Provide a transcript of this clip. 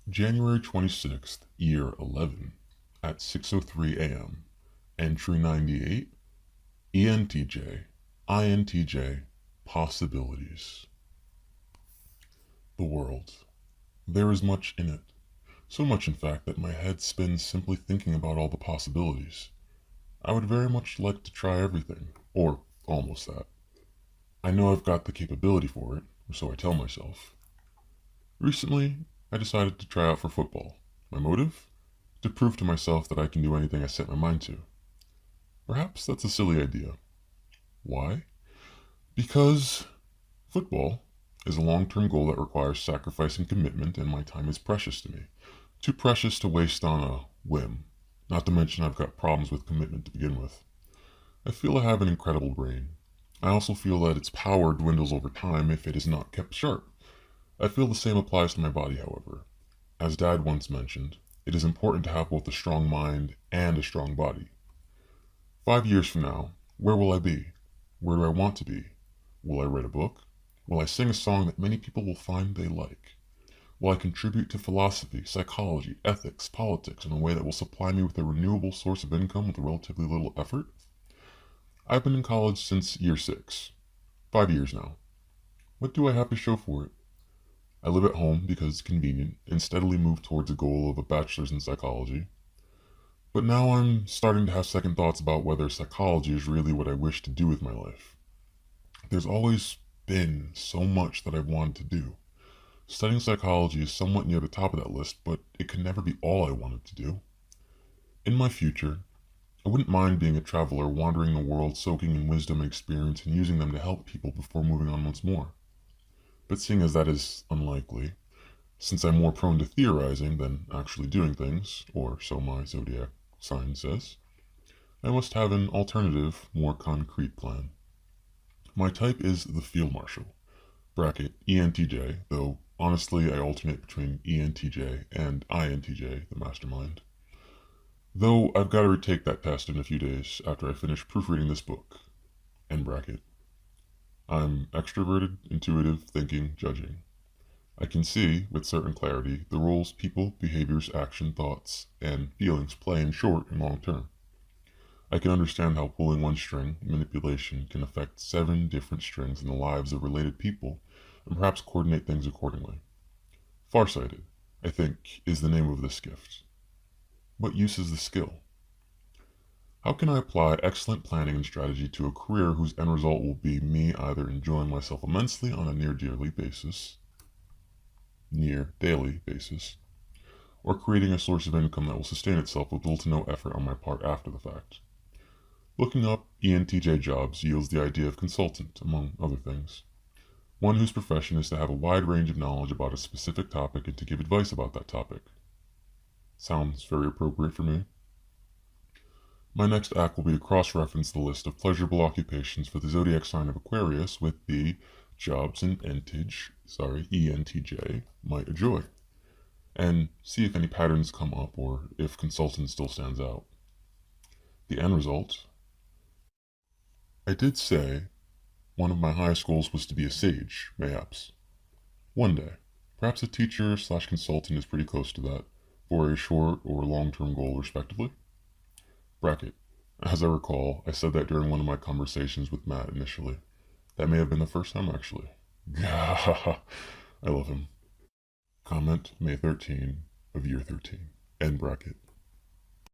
January 26th, year 11, at 6:03 a.m. Entry 98, ENTJ, INTJ, possibilities. The world. There is much in it. So much, in fact, that my head spins simply thinking about all the possibilities. I would very much like to try everything, or almost that. I know I've got the capability for it, or so I tell myself. Recently, I decided to try out for football. My motive? To prove to myself that I can do anything I set my mind to. Perhaps that's a silly idea. Why? Because football is a long-term goal that requires sacrifice and commitment, and my time is precious to me. Too precious to waste on a whim. Not to mention I've got problems with commitment to begin with. I feel I have an incredible brain. I also feel that its power dwindles over time if it is not kept sharp. I feel the same applies to my body, however. As Dad once mentioned, it is important to have both a strong mind and a strong body. 5 years from now, where will I be? Where do I want to be? Will I write a book? Will I sing a song that many people will find they like? Will I contribute to philosophy, psychology, ethics, politics in a way that will supply me with a renewable source of income with relatively little effort? I've been in college since year 6. 5 years now. What do I have to show for it? I live at home because it's convenient and steadily move towards a goal of a bachelor's in psychology. But now I'm starting to have second thoughts about whether psychology is really what I wish to do with my life. There's always been so much that I've wanted to do. Studying psychology is somewhat near the top of that list, but it could never be all I wanted to do. In my future, I wouldn't mind being a traveler wandering the world soaking in wisdom and experience and using them to help people before moving on once more. But seeing as that is unlikely, since I'm more prone to theorizing than actually doing things, or so my zodiac sign says, I must have an alternative, more concrete plan. My type is the field marshal, bracket ENTJ, though honestly I alternate between ENTJ and INTJ, the mastermind. Though I've got to retake that test in a few days after I finish proofreading this book. End bracket. I'm extroverted, intuitive, thinking, judging. I can see, with certain clarity, the roles people, behaviors, action, thoughts, and feelings play in short and long term. I can understand how pulling one string, manipulation, can affect 7 different strings in the lives of related people, and perhaps coordinate things accordingly. Farsighted, I think, is the name of this gift. What use is the skill? How can I apply excellent planning and strategy to a career whose end result will be me either enjoying myself immensely on a near daily basis, or creating a source of income that will sustain itself with little to no effort on my part after the fact? Looking up ENTJ jobs yields the idea of consultant, among other things. One whose profession is to have a wide range of knowledge about a specific topic and to give advice about that topic. Sounds very appropriate for me. My next act will be to cross-reference the list of pleasurable occupations for the zodiac sign of Aquarius with the jobs an ENTJ might enjoy, and see if any patterns come up or if consultant still stands out. The end result? I did say one of my highest goals was to be a sage, mayhaps. One day. Perhaps a teacher slash consultant is pretty close to that, for a short or long-term goal respectively. Bracket. As I recall, I said that during one of my conversations with Matt initially. That may have been the first time, actually. I love him. Comment May 13 of year 13. End bracket.